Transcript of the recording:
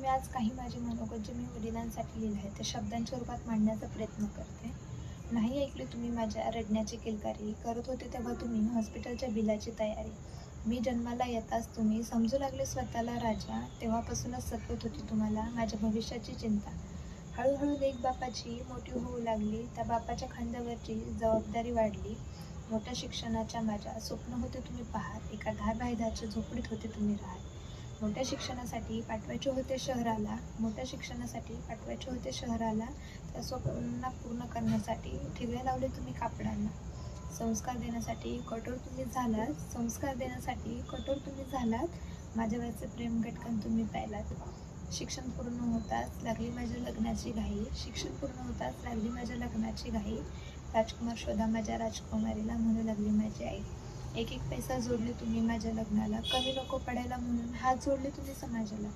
मी आज काही माझे मनोगत जे मी वडिलांसाठी लिहिलं आहे ते शब्दांच्या रूपात मांडण्याचा प्रयत्न करते. नाही ऐकली तुम्ही माझ्या रडण्याची किलकारी, करत होते तेव्हा तुम्ही हॉस्पिटलच्या बिलाची तयारी. मी जन्माला येताच तुम्ही समजू लागले स्वतःला राजा, तेव्हापासूनच सतत होती तुम्हाला माझ्या भविष्याची चिंता. हळूहळू लेक बापाची मोठी होऊ लागली, त्या बापाच्या खांद्यावरची जबाबदारी वाढली. मोठ्या शिक्षणाच्या माझ्या स्वप्न होते तुम्ही पाहत, एका 10 बाय 10च्या झोपडीत होते तुम्ही राहत. मोठ्या शिक्षणासाठी पाठवायचे होते शहराला, मोठ्या शिक्षणासाठी पाठवायचे होते शहराला, त्या स्वप्नांना पूर्ण करण्यासाठी ठिगळे लावले तुम्ही कापडांना. संस्कार देण्यासाठी कठोर तुम्ही झालात, संस्कार देण्यासाठी कठोर तुम्ही झालात, माझ्या वयाचे प्रेम घटकन तुम्ही पाहिलात. शिक्षण पूर्ण होताच लागली माझ्या लग्नाची घाई, शिक्षण पूर्ण होताच लागली माझ्या लग्नाची घाई. राजकुमार शोधा माझ्या राजकुमारीला, म्हणू लागली माझी आई. एक एक पैसा जोडले तुम्ही माझ्या लग्नाला, कमी नको पडायला म्हणून हात जोडले तुम्ही समाजाला.